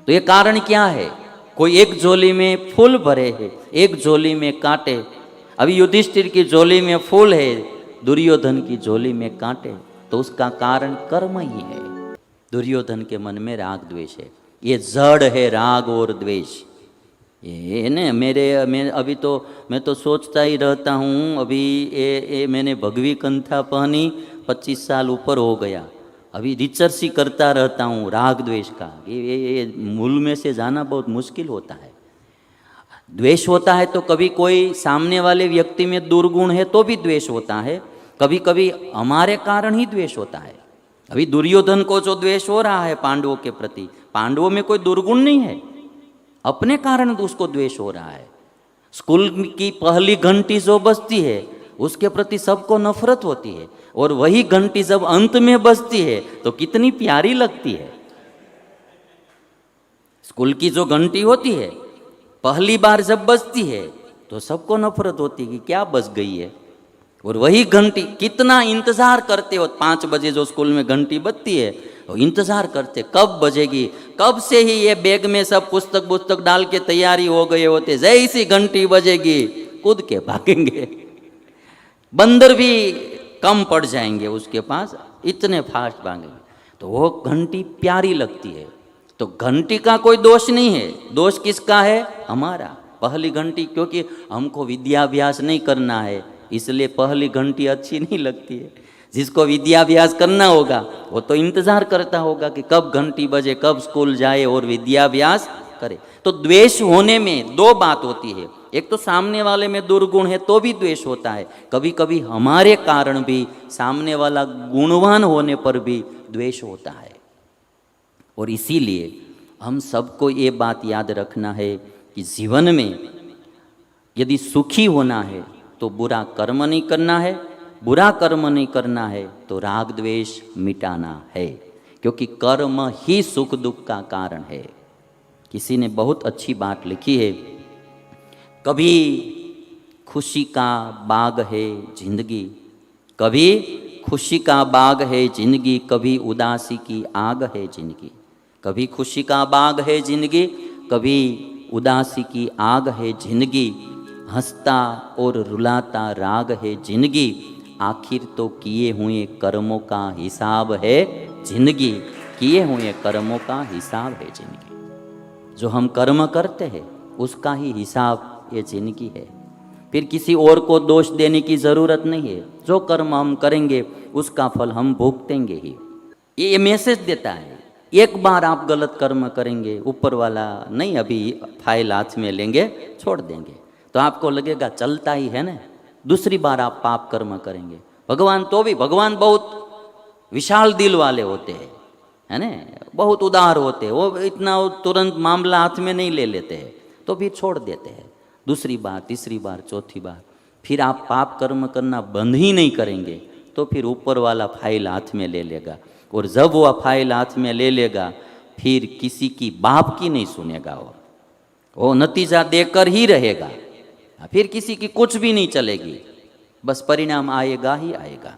तो ये कारण क्या है? कोई एक झोली में फूल भरे है, एक झोली में कांटे। अभी युधिष्ठिर की झोली में फूल है, दुर्योधन की झोली में कांटे, तो उसका कारण कर्म ही है। दुर्योधन के मन में राग द्वेष है, ये जड़ है राग और द्वेष। ये ने मैं अभी तो मैं तो सोचता ही रहता हूँ। अभी ये मैंने भगवी कंथा पहनी, 25 साल ऊपर हो गया। अभी रिसर्च ही करता रहता हूँ राग द्वेष का। ये मूल में से जाना बहुत मुश्किल होता है। द्वेष होता है तो कभी कोई सामने वाले व्यक्ति में दुर्गुण है तो भी द्वेष होता है, कभी कभी हमारे कारण ही द्वेष होता है। अभी दुर्योधन को जो द्वेष हो रहा है पांडवों के प्रति, पांडवों में कोई दुर्गुण नहीं है, अपने कारण उसको द्वेष हो रहा है। स्कूल की पहली घंटी जो बजती है उसके प्रति सबको नफरत होती है, और वही घंटी जब अंत में बजती है तो कितनी प्यारी लगती है। स्कूल की जो घंटी होती है पहली बार जब बजती है तो सबको नफरत होती है कि क्या बज गई है, और वही घंटी कितना इंतजार करते हो। 5 बजे जो स्कूल में घंटी बजती है तो इंतजार करते कब बजेगी, कब से ही ये बैग में सब पुस्तक डाल के तैयारी हो गए होते, जैसी घंटी बजेगी कूद के भागेंगे। बंदर भी कम पड़ जाएंगे उसके पास, इतने फास्ट भागेंगे। तो वो घंटी प्यारी लगती है। तो घंटी का कोई दोष नहीं है, दोष किसका है? हमारा। पहली घंटी, क्योंकि हमको विद्याभ्यास नहीं करना है इसलिए पहली घंटी अच्छी नहीं लगती है। जिसको विद्याभ्यास करना होगा वो तो इंतजार करता होगा कि कब घंटी बजे, कब स्कूल जाए और विद्याभ्यास करे। तो द्वेष होने में 2 बात होती है, एक तो सामने वाले में दुर्गुण है तो भी द्वेष होता है, कभी कभी हमारे कारण भी सामने वाला गुणवान होने पर भी द्वेष होता है। और इसीलिए हम सबको ये बात याद रखना है कि जीवन में यदि सुखी होना है तो बुरा कर्म नहीं करना है, बुरा कर्म नहीं करना है तो राग द्वेष मिटाना है, क्योंकि कर्म ही सुख दुख का कारण है। किसी ने बहुत अच्छी बात लिखी है, कभी खुशी का बाग है जिंदगी, कभी खुशी का बाग है जिंदगी, कभी उदासी की आग है जिंदगी। कभी खुशी का बाग है जिंदगी, कभी उदासी की आग है जिंदगी, हंसता और रुलाता राग है जिंदगी, आखिर तो किए हुए कर्मों का हिसाब है जिंदगी, किए हुए कर्मों का हिसाब है जिंदगी। जो हम कर्म करते हैं उसका ही हिसाब ये जिंदगी है। फिर किसी और को दोष देने की ज़रूरत नहीं है, जो कर्म हम करेंगे उसका फल हम भुगतेंगे ही। ये मैसेज देता है, एक बार आप गलत कर्म करेंगे ऊपर वाला नहीं अभी फाइल हाथ में लेंगे छोड़ देंगे, तो आपको लगेगा चलता ही है ना। दूसरी बार आप पाप कर्म करेंगे, भगवान तो भी, भगवान बहुत विशाल दिल वाले होते हैं, है ना, बहुत उदार होते हैं, वो इतना तुरंत मामला हाथ में नहीं ले लेते हैं, तो भी छोड़ देते हैं। दूसरी बार, तीसरी बार, चौथी बार फिर आप पाप कर्म करना बंद ही नहीं करेंगे तो फिर ऊपर वाला फाइल हाथ में ले लेगा, और जब वो फाइल हाथ में ले लेगा फिर किसी की बाप की नहीं सुनेगा, वो नतीजा देकर ही रहेगा, फिर किसी की कुछ भी नहीं चलेगी, बस परिणाम आएगा ही आएगा।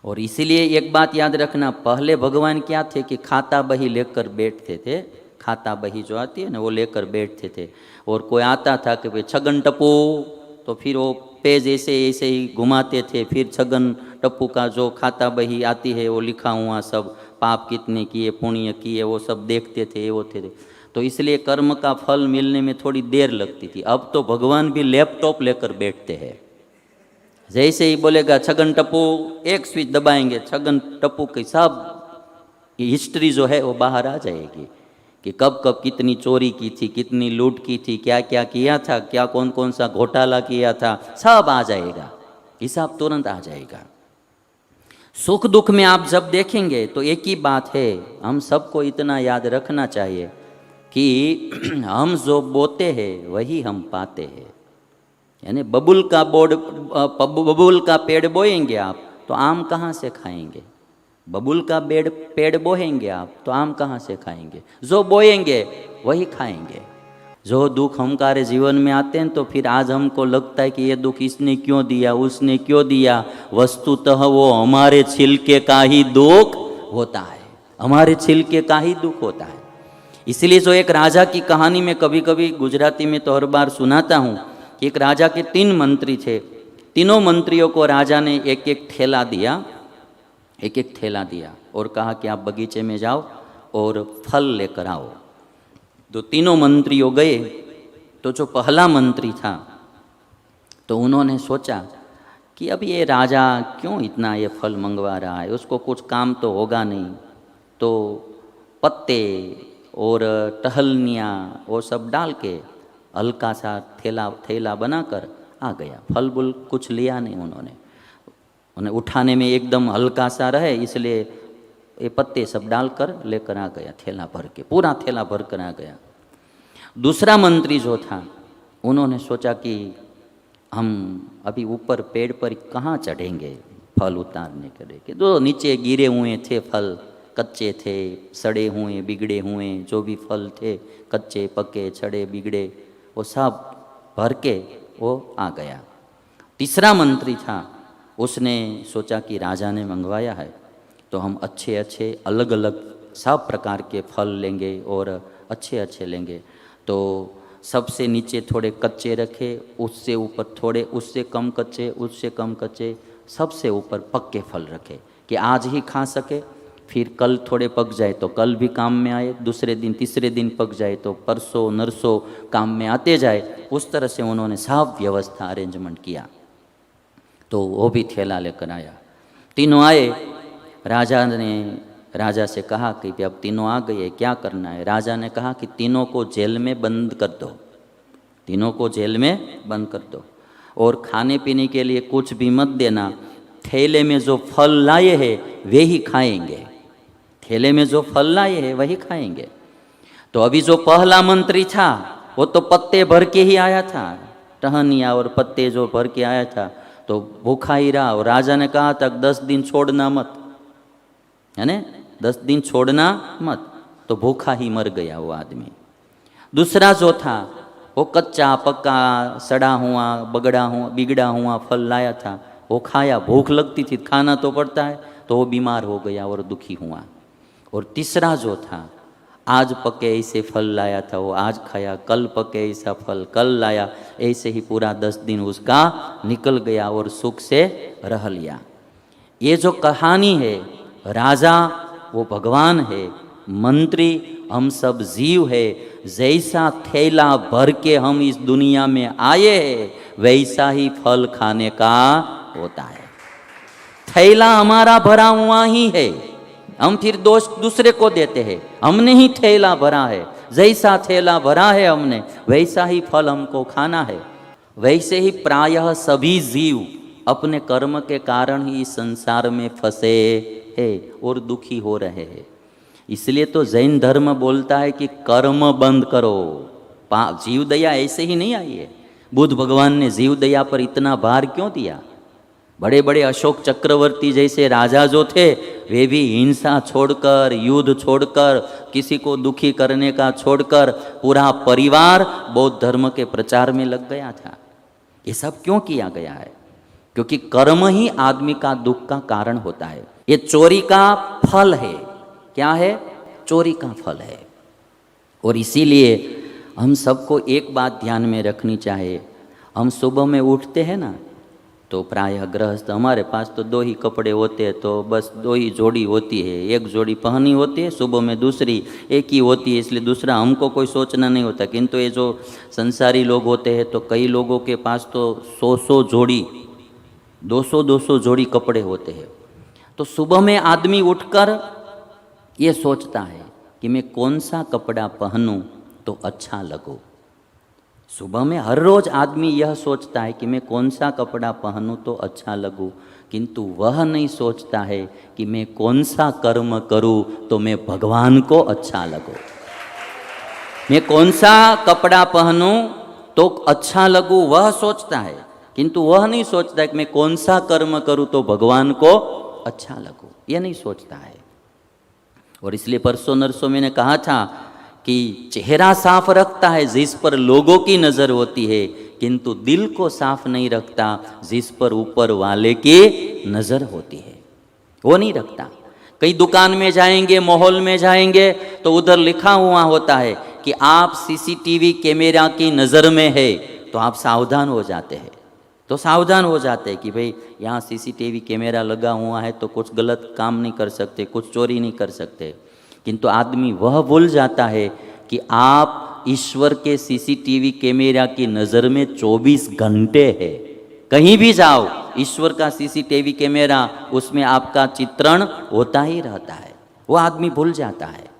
और इसीलिए एक बात याद रखना, पहले भगवान क्या थे कि खाता बही लेकर बैठते थे, खाता बही जो आती है ना वो लेकर बैठते थे, और कोई आता था कि भाई छगन टप्पू, तो फिर वो पेज ऐसे ऐसे ही घुमाते थे, फिर छगन टप्पू का जो खाता बही आती है वो लिखा हुआ सब पाप कितने किए पुण्य किए वो सब देखते थे, वो थे। तो इसलिए कर्म का फल मिलने में थोड़ी देर लगती थी। अब तो भगवान भी लैपटॉप लेकर बैठते हैं, जैसे ही बोलेगा छगन टप्पू, एक स्विच दबाएंगे, छगन टप्पू की सब हिस्ट्री जो है वो बाहर आ जाएगी कि कब कब कितनी चोरी की थी, कितनी लूट की थी, क्या क्या किया था, क्या कौन कौन सा घोटाला किया था, सब आ जाएगा, हिसाब तुरंत आ जाएगा। सुख दुख में आप जब देखेंगे तो एक ही बात है, हम सबको इतना याद रखना चाहिए कि हम जो बोते हैं वही हम पाते हैं। यानी बबूल का पेड़ बोएंगे आप तो आम कहाँ से खाएंगे, बबूल का पेड़ बोएंगे आप तो आम कहाँ से खाएंगे, जो बोएंगे वही खाएंगे। जो दुख हमारे जीवन में आते हैं तो फिर आज हमको लगता है कि ये दुख इसने क्यों दिया, उसने क्यों दिया, वस्तुतः वो हमारे छिलके का ही दुख होता है, हमारे छिलके का ही दुख होता है। इसलिए जो एक राजा की कहानी में कभी कभी गुजराती में तो हर बार सुनाता हूँ कि एक राजा के 3 मंत्री थे। तीनों मंत्रियों को राजा ने एक एक थैला दिया और कहा कि आप बगीचे में जाओ और फल लेकर आओ। तो तीनों मंत्रियों गए। तो जो पहला मंत्री था तो उन्होंने सोचा कि अब ये राजा क्यों इतना ये फल मंगवा रहा है, उसको कुछ काम तो होगा नहीं। तो पत्ते और टहलनियाँ वो सब डाल के हल्का सा थैला बनाकर आ गया। फल बुल कुछ लिया नहीं उन्हें उठाने में एकदम हल्का सा रहे, इसलिए ये पत्ते सब डालकर लेकर आ गया, थैला भर के, पूरा थैला भर कर आ गया। दूसरा मंत्री जो था उन्होंने सोचा कि हम अभी ऊपर पेड़ पर कहाँ चढ़ेंगे फल उतारने के लिए, कि जो नीचे गिरे हुए थे फल, कच्चे थे, सड़े हुए, बिगड़े हुए, जो भी फल थे, कच्चे पके सड़े बिगड़े, वो सब भर के वो आ गया। तीसरा मंत्री था, उसने सोचा कि राजा ने मंगवाया है तो हम अच्छे अच्छे अलग अलग सब प्रकार के फल लेंगे और अच्छे अच्छे लेंगे। तो सबसे नीचे थोड़े कच्चे रखे, उससे ऊपर थोड़े, उससे कम कच्चे, उससे कम कच्चे, सबसे ऊपर पक्के फल रखे कि आज ही खा सके, फिर कल थोड़े पक जाए तो कल भी काम में आए, दूसरे दिन तीसरे दिन पक जाए तो परसों नरसों काम में आते जाए। उस तरह से उन्होंने सब व्यवस्था अरेंजमेंट किया। तो वो भी थैला लेकर आया। तीनों आए। राजा ने राजा से कहा कि अब तीनों आ गए, क्या करना है। राजा ने कहा कि तीनों को जेल में बंद कर दो, तीनों को जेल में बंद कर दो और खाने पीने के लिए कुछ भी मत देना, थैले में जो फल लाए हैं वे ही खाएंगे, थैले में जो फल लाए हैं वही खाएंगे। तो अभी जो पहला मंत्री था वो तो पत्ते भर के ही आया था, टहनिया और पत्ते जो भर के आया था, तो भूखा ही रहा। और राजा ने कहा था 10 दिन छोड़ना मत, है ना, 10 दिन छोड़ना मत, तो भूखा ही मर गया वो आदमी। दूसरा जो था वो कच्चा पक्का सड़ा हुआ बिगड़ा हुआ फल लाया था, वो खाया, भूख लगती थी, खाना तो पड़ता है, तो वो बीमार हो गया और दुखी हुआ। और तीसरा जो था आज पके ऐसे फल लाया था, वो आज खाया, कल पके ऐसा फल कल लाया, ऐसे ही पूरा 10 दिन उसका निकल गया और सुख से रह लिया। ये जो कहानी है, राजा वो भगवान है, मंत्री हम सब जीव है। जैसा थैला भर के हम इस दुनिया में आए हैं वैसा ही फल खाने का होता है। थैला हमारा भरा हुआ ही है, हम फिर दोष दूसरे को देते हैं, हमने ही थैला भरा है, जैसा थैला भरा है हमने वैसा ही फल हमको खाना है। वैसे ही प्रायः सभी जीव अपने कर्म के कारण ही इस संसार में फंसे है और दुखी हो रहे हैं। इसलिए तो जैन धर्म बोलता है कि कर्म बंद करो। जीव दया ऐसे ही नहीं आई है। बुद्ध भगवान ने जीव दया पर इतना भार क्यों दिया? बड़े बड़े अशोक चक्रवर्ती जैसे राजा जो थे वे भी हिंसा छोड़कर, युद्ध छोड़कर, किसी को दुखी करने का छोड़कर पूरा परिवार बौद्ध धर्म के प्रचार में लग गया था। ये सब क्यों किया गया है? क्योंकि कर्म ही आदमी का दुख का कारण होता है। ये चोरी का फल है। क्या है? चोरी का फल है। और इसीलिए हम सबको एक बात ध्यान में रखनी चाहिए। हम सुबह में उठते हैं ना, तो प्रायः गृहस्थ, हमारे पास तो 2 ही कपड़े होते हैं, तो बस 2 ही जोड़ी होती है। एक जोड़ी पहनी होती है, सुबह में दूसरी एक ही होती है, इसलिए दूसरा हमको कोई सोचना नहीं होता। किंतु ये जो संसारी लोग होते हैं तो कई लोगों के पास तो 100 जोड़ी, 200 जोड़ी कपड़े होते हैं। तो सुबह में आदमी उठकर ये सोचता है कि मैं कौन सा कपड़ा पहनूं तो अच्छा लगूं। सुबह में हर रोज आदमी यह सोचता है कि मैं कौन सा कपड़ा पहनूं तो अच्छा लगूं, किंतु वह नहीं सोचता है कि मैं कौन सा कर्म करूं तो मैं भगवान को अच्छा लगूं। मैं कौन सा कपड़ा पहनूं तो अच्छा लगूं वह सोचता है, किंतु वह नहीं सोचता कि मैं कौन सा कर्म करूं तो भगवान को अच्छा लगूं, यह नहीं सोचता है। और इसलिए परसों नरसों मैंने कहा था कि चेहरा साफ रखता है जिस पर लोगों की नज़र होती है, किंतु दिल को साफ नहीं रखता जिस पर ऊपर वाले की नज़र होती है, वो नहीं रखता। कई दुकान में जाएंगे, मॉल में जाएंगे तो उधर लिखा हुआ होता है कि आप सीसीटीवी कैमरा की नज़र में है, तो आप सावधान हो जाते हैं। तो सावधान हो जाते हैं कि भाई यहाँ सीसीटीवी कैमरा लगा हुआ है तो कुछ गलत काम नहीं कर सकते, कुछ चोरी नहीं कर सकते। किंतु आदमी वह भूल जाता है कि आप ईश्वर के सीसीटीवी कैमरा की नज़र में 24 घंटे है। कहीं भी जाओ, ईश्वर का सीसीटीवी कैमरा, उसमें आपका चित्रण होता ही रहता है। वो आदमी भूल जाता है।